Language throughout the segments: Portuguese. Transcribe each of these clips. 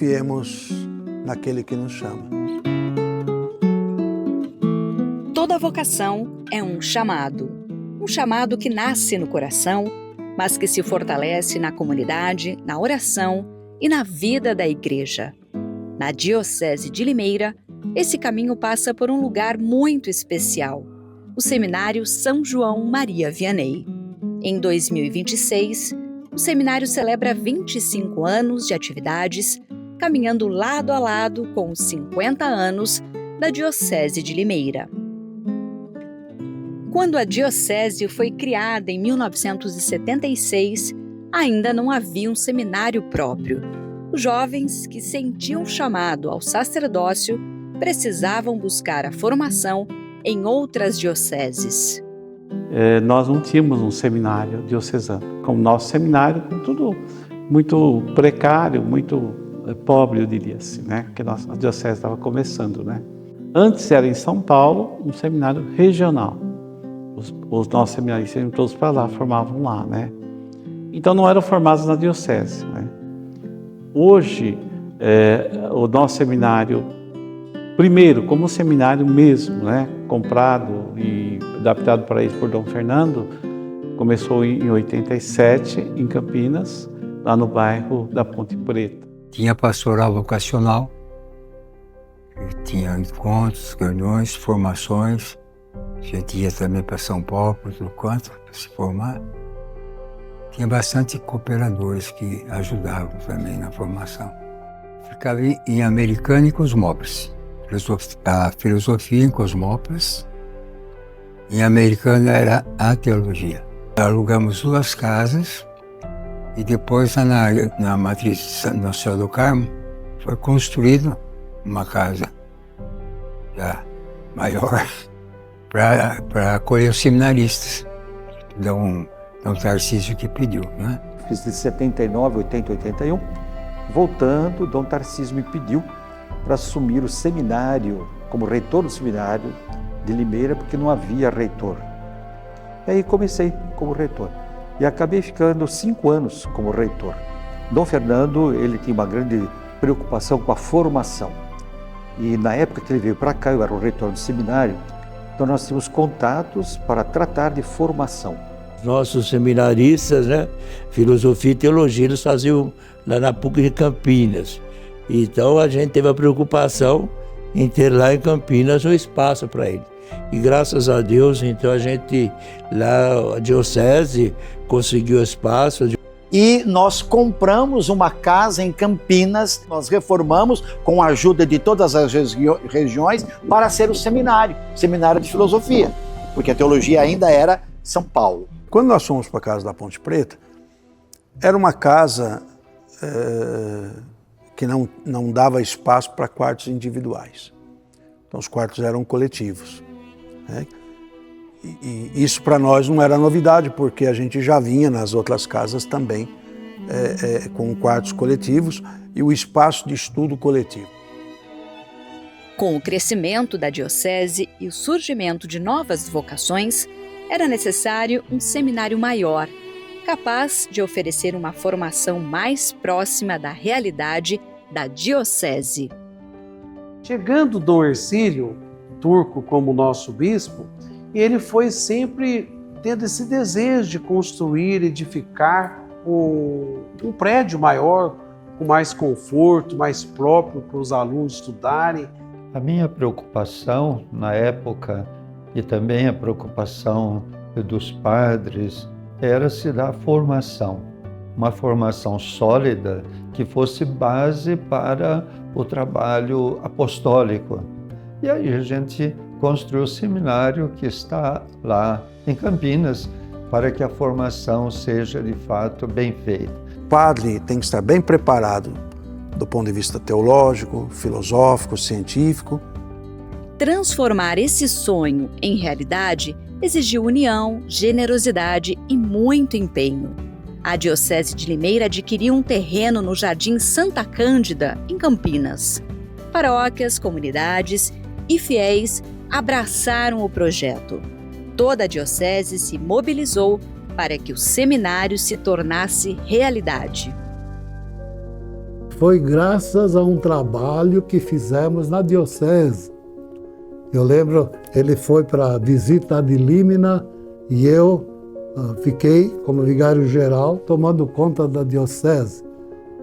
confiemos naquele que nos chama. Toda vocação é um chamado que nasce no coração, mas que se fortalece na comunidade, na oração e na vida da igreja. Na Diocese de Limeira, esse caminho passa por um lugar muito especial, o Seminário São João Maria Vianney. Em 2026, o seminário celebra 25 anos de atividades, caminhando lado a lado com os 50 anos da Diocese de Limeira. Quando a diocese foi criada em 1976, ainda não havia um seminário próprio. Os jovens que sentiam chamado ao sacerdócio precisavam buscar a formação em outras dioceses. Nós não tínhamos um seminário diocesano. Como nosso seminário, tudo muito precário, muito pobre, eu diria assim, né? Porque a nossa diocese estava começando, né? Antes era em São Paulo, um seminário regional. Os nossos seminaristas iam todos para lá, formavam lá, né? Então não eram formados na diocese, né? Hoje, o nosso seminário, primeiro, como seminário mesmo, né? Comprado e adaptado para isso por Dom Fernando, começou em 87, em Campinas, lá no bairro da Ponte Preta. Tinha pastoral vocacional, tinha encontros, reuniões, formações. A gente ia também para São Paulo, por tudo quanto, para se formar. Tinha bastante cooperadores que ajudavam também na formação. Ficava em Americana e Cosmópolis. A filosofia em Cosmópolis. Em Americana era a teologia. Alugamos 2 casas e depois na matriz Nossa Senhora do Carmo foi construída uma casa já maior para acolher os seminaristas. Dom Tarcísio que pediu, né? Fiz de 79, 80, 81. Voltando, Dom Tarcísio me pediu para assumir o seminário, como reitor do seminário de Limeira, porque não havia reitor. E aí comecei como reitor. E acabei ficando 5 anos como reitor. Dom Fernando, ele tinha uma grande preocupação com a formação. E na época que ele veio para cá, eu era o reitor do seminário, então nós tínhamos contatos para tratar de formação. Nossos seminaristas, né, filosofia e teologia, eles faziam lá na PUC de Campinas. Então a gente teve a preocupação em ter lá em Campinas um espaço para ele. E graças a Deus, então a gente, lá a diocese, conseguiu espaço. E nós compramos uma casa em Campinas, nós reformamos com a ajuda de todas as regiões para ser o seminário de filosofia, porque a teologia ainda era São Paulo. Quando nós fomos para a casa da Ponte Preta, era uma casa que não dava espaço para quartos individuais. Então os quartos eram coletivos, né? E isso para nós não era novidade, porque a gente já vinha nas outras casas também com quartos coletivos e o espaço de estudo coletivo. Com o crescimento da diocese e o surgimento de novas vocações, era necessário um seminário maior, capaz de oferecer uma formação mais próxima da realidade da diocese. Chegando Dom Hercílio, turco como nosso bispo, ele foi sempre tendo esse desejo de construir, edificar um prédio maior, com mais conforto, mais próprio para os alunos estudarem. A minha preocupação na época, e também a preocupação dos padres, era se dar formação, uma formação sólida que fosse base para o trabalho apostólico. E aí a gente construiu o seminário que está lá em Campinas, para que a formação seja de fato bem feita. O padre tem que estar bem preparado do ponto de vista teológico, filosófico, científico. Transformar esse sonho em realidade exigiu união, generosidade e muito empenho. A Diocese de Limeira adquiriu um terreno no Jardim Santa Cândida, em Campinas. Paróquias, comunidades e fiéis abraçaram o projeto. Toda a diocese se mobilizou para que o seminário se tornasse realidade. foi graças a um trabalho que fizemos na diocese. Eu lembro, ele foi para a visita de Límina e eu fiquei como vigário-geral tomando conta da diocese.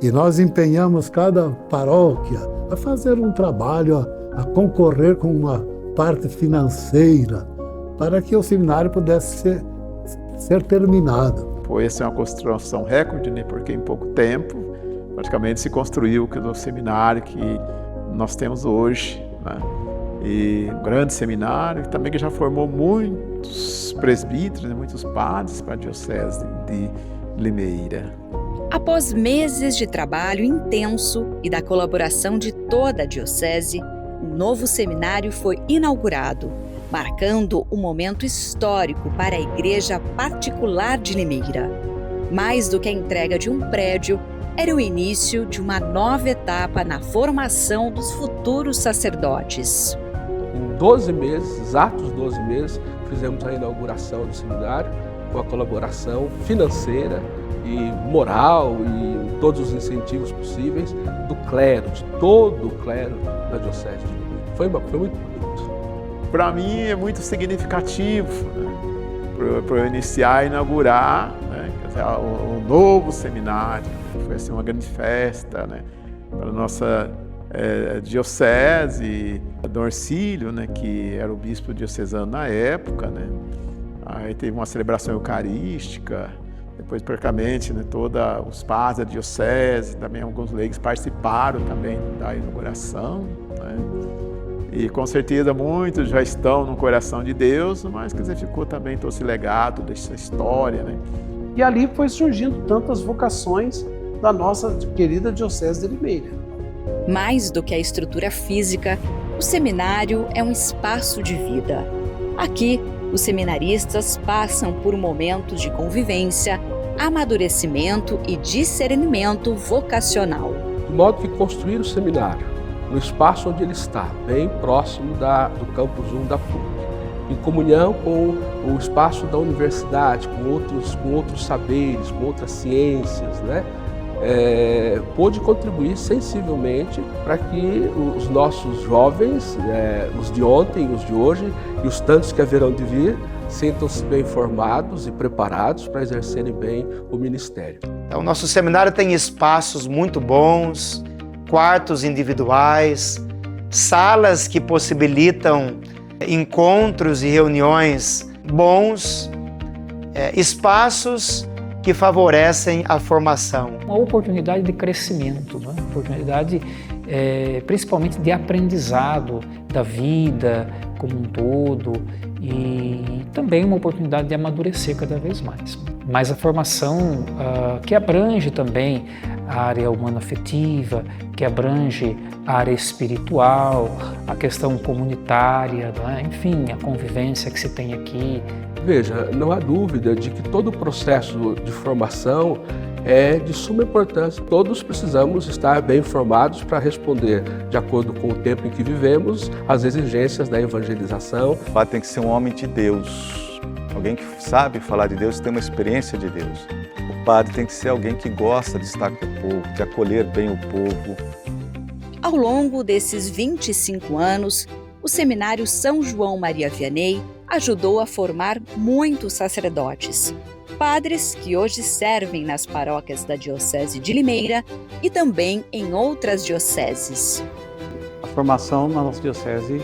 E nós empenhamos cada paróquia a fazer um trabalho, a concorrer com uma parte financeira para que o seminário pudesse ser terminado. Foi uma construção recorde, né? Porque em pouco tempo praticamente se construiu o seminário que nós temos hoje, né? E um grande seminário também que já formou muitos presbíteros, né? Muitos padres para a diocese de Limeira. Após meses de trabalho intenso e da colaboração de toda a diocese, um novo seminário foi inaugurado, marcando um momento histórico para a Igreja Particular de Limeira. Mais do que a entrega de um prédio, era o início de uma nova etapa na formação dos futuros sacerdotes. Em 12 meses, exatos 12 meses, fizemos a inauguração do seminário com a colaboração financeira e moral e todos os incentivos possíveis do clero, de todo o clero da Diocese de Limeira. Foi muito bonito. Para mim é muito significativo, né? Para eu iniciar e inaugurar, né? O novo seminário. Foi assim, uma grande festa, né? Para a nossa diocese, Dom Orcílio, né? Que era o bispo diocesano na época, né? Aí teve uma celebração eucarística. Depois, praticamente, né, todos os padres da diocese, também alguns leigos participaram também da inauguração, né? E com certeza muitos já estão no coração de Deus, mas quer dizer, ficou também todo esse legado dessa história, né? E ali foi surgindo tantas vocações da nossa querida diocese de Limeira. Mais do que a estrutura física, o seminário é um espaço de vida. Aqui, os seminaristas passam por momentos de convivência, amadurecimento e discernimento vocacional. De modo que construir o seminário no espaço onde ele está, bem próximo do campus 1 da PUC, em comunhão com o espaço da universidade, com outros saberes, com outras ciências, né? Pôde contribuir sensivelmente para que os nossos jovens, os de ontem, os de hoje e os tantos que haverão de vir, sintam-se bem formados e preparados para exercerem bem o ministério. Então, nosso seminário tem espaços muito bons, quartos individuais, salas que possibilitam encontros e reuniões bons, espaços que favorecem a formação. Uma oportunidade de crescimento, né? Oportunidade principalmente de aprendizado da vida como um todo e também uma oportunidade de amadurecer cada vez mais. Mas a formação que abrange também a área humano-afetiva, que abrange a área espiritual, a questão comunitária, né? Enfim, a convivência que se tem aqui. Veja, não há dúvida de que todo o processo de formação é de suma importância. Todos precisamos estar bem informados para responder, de acordo com o tempo em que vivemos, às exigências da evangelização. O padre tem que ser um homem de Deus, alguém que sabe falar de Deus, tem uma experiência de Deus. O padre tem que ser alguém que gosta de estar com o povo, de acolher bem o povo. Ao longo desses 25 anos, o Seminário São João Maria Vianney ajudou a formar muitos sacerdotes, padres que hoje servem nas paróquias da Diocese de Limeira e também em outras dioceses. A formação na nossa diocese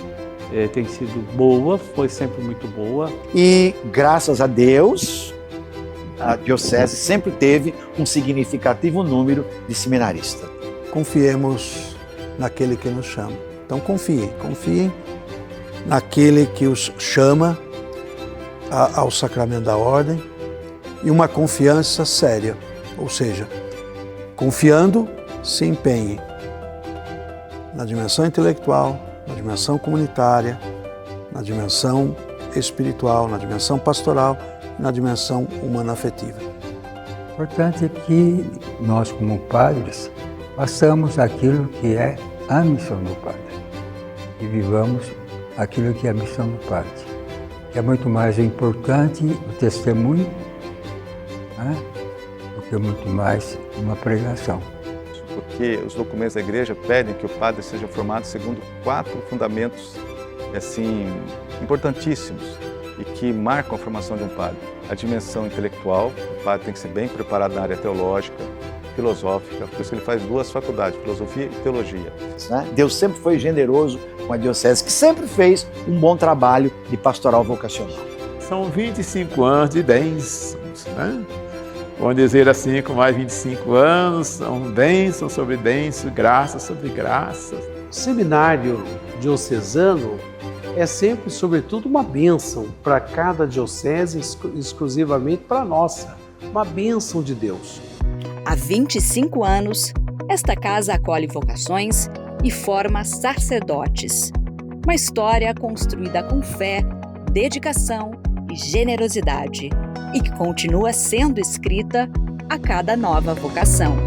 tem sido boa, foi sempre muito boa. E, graças a Deus, a diocese sempre teve um significativo número de seminaristas. Confiemos naquele que nos chama. Então confiem naquele que os chama ao sacramento da ordem e uma confiança séria, ou seja, confiando, se empenhe na dimensão intelectual, na dimensão comunitária, na dimensão espiritual, na dimensão pastoral e na dimensão humano-afetiva. O importante é que nós, como padres, façamos aquilo que é a missão do padre e vivamos aquilo que é a missão do padre, que é muito mais importante o testemunho, né, do que muito mais uma pregação. porque os documentos da igreja pedem que o padre seja formado segundo 4 fundamentos assim, importantíssimos e que marcam a formação de um padre. A dimensão intelectual, o padre tem que ser bem preparado na área teológica, filosófica, por isso que ele faz 2 faculdades, filosofia e teologia. Deus sempre foi generoso com a diocese, que sempre fez um bom trabalho de pastoral vocacional. São 25 anos de bênçãos, né? Vamos dizer assim, com mais 25 anos, são bênçãos sobre bênçãos, graças sobre graças. O seminário diocesano é sempre, sobretudo, uma bênção para cada diocese, exclusivamente para a nossa. Uma bênção de Deus. Há 25 anos, esta casa acolhe vocações e forma sacerdotes. Uma história construída com fé, dedicação e generosidade, e que continua sendo escrita a cada nova vocação.